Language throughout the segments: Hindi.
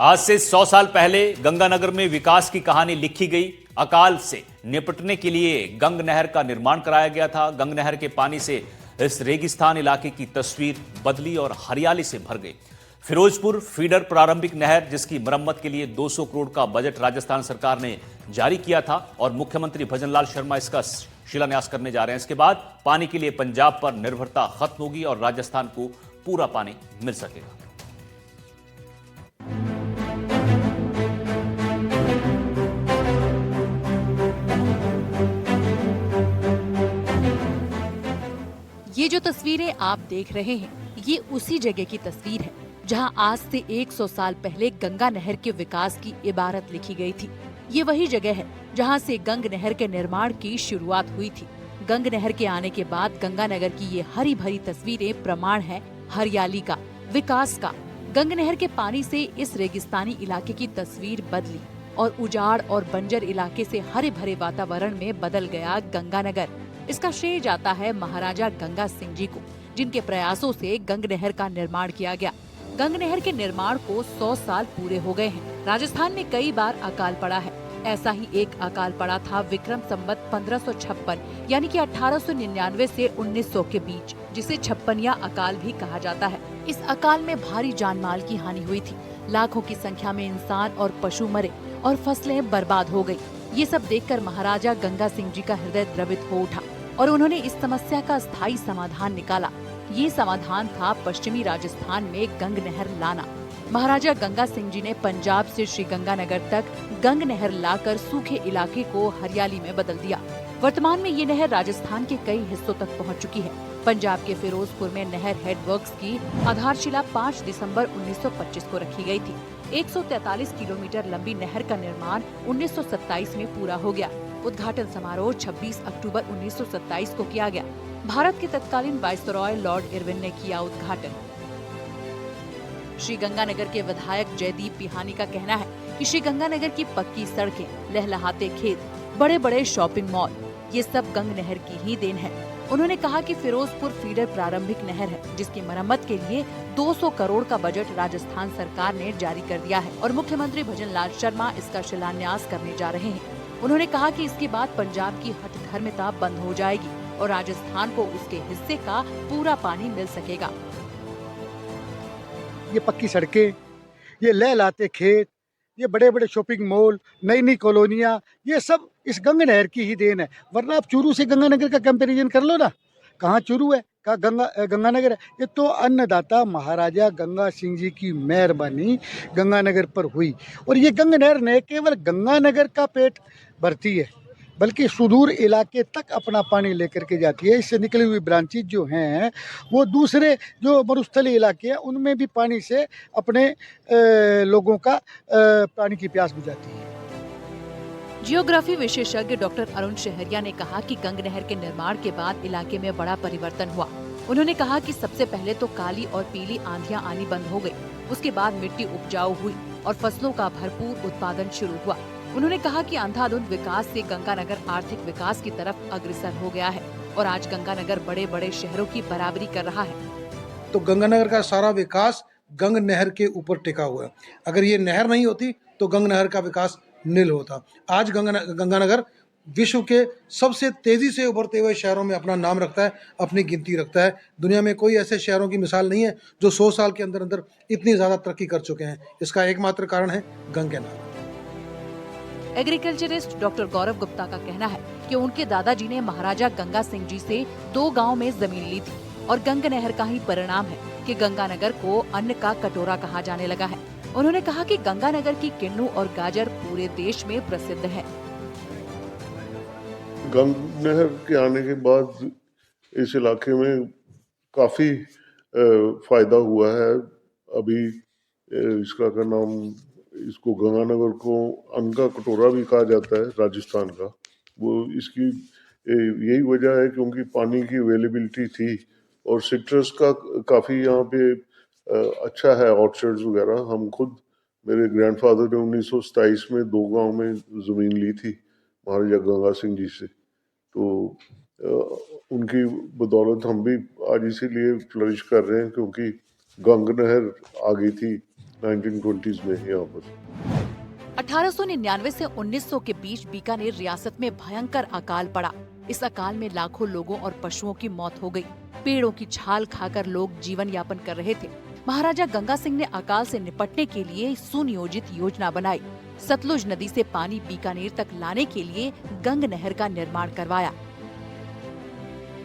आज से 100 साल पहले गंगानगर में विकास की कहानी लिखी गई। अकाल से निपटने के लिए गंग नहर का निर्माण कराया गया था। गंग नहर के पानी से इस रेगिस्तान इलाके की तस्वीर बदली और हरियाली से भर गई। फिरोजपुर फीडर प्रारंभिक नहर, जिसकी मरम्मत के लिए 200 करोड़ का बजट राजस्थान सरकार ने जारी किया था और मुख्यमंत्री भजनलाल शर्मा इसका शिलान्यास करने जा रहे हैं। इसके बाद पानी के लिए पंजाब पर निर्भरता खत्म होगी और राजस्थान को पूरा पानी मिल सकेगा। ये जो तस्वीरें आप देख रहे हैं, ये उसी जगह की तस्वीर है जहां आज से 100 साल पहले गंगा नहर के विकास की इबारत लिखी गई थी। ये वही जगह है जहां से गंग नहर के निर्माण की शुरुआत हुई थी। गंग नहर के आने के बाद गंगानगर की ये हरी भरी तस्वीरें प्रमाण है हरियाली का, विकास का। गंग नहर के पानी से इस रेगिस्तानी इलाके की तस्वीर बदली और उजाड़ और बंजर इलाके से हरे भरे वातावरण में बदल गया गंगानगर। इसका श्रेय जाता है महाराजा गंगा सिंह जी को, जिनके प्रयासों से गंग नहर का निर्माण किया गया। गंग नहर के निर्माण को 100 साल पूरे हो गए हैं। राजस्थान में कई बार अकाल पड़ा है। ऐसा ही एक अकाल पड़ा था विक्रम संवत 1556 यानी कि 1899 से 1900 के बीच, जिसे छप्पनिया अकाल भी कहा जाता है। इस अकाल में भारी जानमाल की हानि हुई थी। लाखों की संख्या में इंसान और पशु मरे और फसलें बर्बाद हो गयी। ये सब देखकर महाराजा गंगा सिंह जी का हृदय द्रवित हो उठा और उन्होंने इस समस्या का स्थायी समाधान निकाला। ये समाधान था पश्चिमी राजस्थान में गंग नहर लाना। महाराजा गंगा सिंह जी ने पंजाब से श्री गंगानगर तक गंग नहर लाकर सूखे इलाके को हरियाली में बदल दिया। वर्तमान में ये नहर राजस्थान के कई हिस्सों तक पहुंच चुकी है। पंजाब के फिरोजपुर में नहर हेड वर्क्स की आधारशिला 5 दिसंबर 1925 को रखी गई थी। 143 किलोमीटर लंबी नहर का निर्माण 1927 में पूरा हो गया। उद्घाटन समारोह 26 अक्टूबर 1927 को किया गया। भारत के तत्कालीन वाइसरॉय लॉर्ड इरविन ने किया उद्घाटन। श्री गंगानगर के विधायक जयदीप पिहानी का कहना है कि श्री गंगानगर की पक्की सड़कें, लहलहाते खेत, बड़े बड़े शॉपिंग मॉल, ये सब गंग नहर की ही देन है। उन्होंने कहा कि फिरोजपुर फीडर प्रारंभिक नहर है, जिसकी मरम्मत के लिए 200 करोड़ का बजट राजस्थान सरकार ने जारी कर दिया है और मुख्यमंत्री भजनलाल शर्मा इसका शिलान्यास करने जा रहे हैं। उन्होंने कहा कि इसके बाद पंजाब की हठधर्मिता बंद हो जाएगी और राजस्थान को उसके हिस्से का पूरा पानी मिल सकेगा। ये पक्की सड़कें, ये लहलहाते खेत, ये बड़े बड़े शॉपिंग मॉल, नई नई कॉलोनियाँ, ये सब इस गंगा नहर की ही देन है। वरना आप चूरू से गंगानगर का कंपैरिजन कर लो ना, कहाँ चूरू है, कहाँ गंगानगर है। ये तो अन्नदाता महाराजा गंगा सिंह जी की मेहरबानी गंगानगर पर हुई। और ये गंगा नहर न केवल गंगानगर का पेट भरती है, बल्कि सुदूर इलाके तक अपना पानी लेकर के जाती है। इससे निकली हुई ब्रांचेज जो हैं वो दूसरे जो मरुस्थलीय इलाके हैं उनमें भी पानी से अपने लोगों का पानी की प्यास बुझाती है। जियोग्राफी विशेषज्ञ डॉक्टर अरुण शहरिया ने कहा कि गंग नहर के निर्माण के बाद इलाके में बड़ा परिवर्तन हुआ। उन्होंने कहा कि सबसे पहले तो काली और पीली आंधियां आनी बंद हो गई। उसके बाद मिट्टी उपजाऊ हुई और फसलों का भरपूर उत्पादन शुरू हुआ। उन्होंने कहा कि अंधाधुंध विकास से गंगानगर आर्थिक विकास की तरफ अग्रसर हो गया है और आज गंगानगर बड़े बड़े शहरों की बराबरी कर रहा है। तो गंगानगर का सारा विकास गंग नहर के ऊपर टिका हुआ है। अगर ये नहर नहीं होती तो गंग नहर का विकास नील होता। आज गंगानगर विश्व के सबसे तेजी से उभरते हुए शहरों में अपना नाम रखता है, अपनी गिनती रखता है। दुनिया में कोई ऐसे शहरों की मिसाल नहीं है जो 100 साल के अंदर अंदर इतनी ज्यादा तरक्की कर चुके हैं। इसका एकमात्र कारण है गंगा नहर। एग्रीकल्चरिस्ट डॉक्टर गौरव गुप्ता का कहना है कि उनके दादाजी ने महाराजा गंगा सिंह जी से 2 गांव में जमीन ली थी और गंग नहर का ही परिणाम है कि गंगानगर को अन्न का कटोरा कहा जाने लगा है। उन्होंने कहा कि गंगानगर की किन्नू और गाजर पूरे देश में प्रसिद्ध है। गंग नहर के आने के बाद इस इलाके में काफी फायदा हुआ है। अभी इसका क्या नाम, इसको गंगानगर को अन्न का कटोरा भी कहा जाता है राजस्थान का। वो इसकी यही वजह है क्योंकि पानी की अवेलेबिलिटी थी और सिट्रस का काफ़ी यहाँ पे अच्छा है, ऑर्चर्ड्स वगैरह। हम खुद, मेरे ग्रैंडफादर ने 1927 में 2 गांव में ज़मीन ली थी महाराजा गंगा सिंह जी से। तो उनकी बदौलत हम भी आज इसीलिए फ्लरिश कर रहे हैं क्योंकि गंग नहर आ गई थी 1920s में यहाँ पर। 1899 से 1900 के बीच बीकानेर रियासत में भयंकर अकाल पड़ा। इस अकाल में लाखों लोगों और पशुओं की मौत हो गई। पेड़ों की छाल खाकर लोग जीवन यापन कर रहे थे। महाराजा गंगा सिंह ने अकाल से निपटने के लिए सुनियोजित योजना बनाई। सतलुज नदी से पानी बीकानेर तक लाने के लिए गंग नहर का निर्माण करवाया।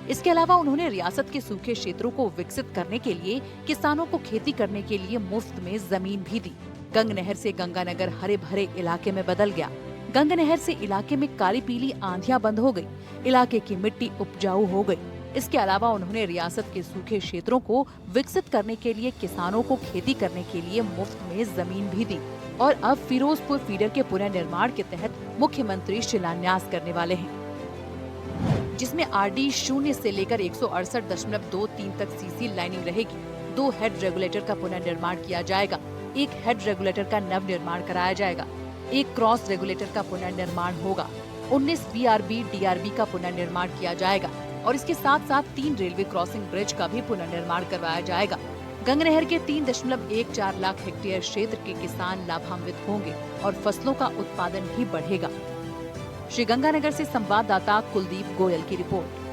इसके अलावा उन्होंने रियासत के सूखे क्षेत्रों को विकसित करने के लिए किसानों को खेती करने के लिए मुफ्त में जमीन भी दी। गंग नहर से गंगानगर हरे भरे इलाके में बदल गया। गंग नहर से इलाके में काली पीली आंधियां बंद हो गई। इलाके की मिट्टी उपजाऊ हो गई। इसके अलावा उन्होंने रियासत के सूखे क्षेत्रों को विकसित करने के लिए किसानों को खेती करने के लिए मुफ्त में जमीन भी दी। और अब फिरोजपुर फीडर के पुनर्निर्माण के तहत मुख्यमंत्री शिलान्यास करने वाले हैं, जिसमें आरडी 0 से लेकर 168.23 तक सीसी लाइनिंग रहेगी। 2 हेड रेगुलेटर का पुनर्निर्माण किया जाएगा। 1 हेड रेगुलेटर का नव निर्माण कराया जाएगा। 1 क्रॉस रेगुलेटर का पुनर्निर्माण होगा। 19 बीआरबी डीआरबी का पुनर्निर्माण किया जाएगा और इसके साथ साथ 3 रेलवे क्रॉसिंग ब्रिज का भी पुनर्निर्माण करवाया जाएगा। गंग नहर के 3.14 लाख हेक्टेयर क्षेत्र के किसान लाभान्वित होंगे और फसलों का उत्पादन भी बढ़ेगा। श्री गंगानगर से संवाददाता कुलदीप गोयल की रिपोर्ट।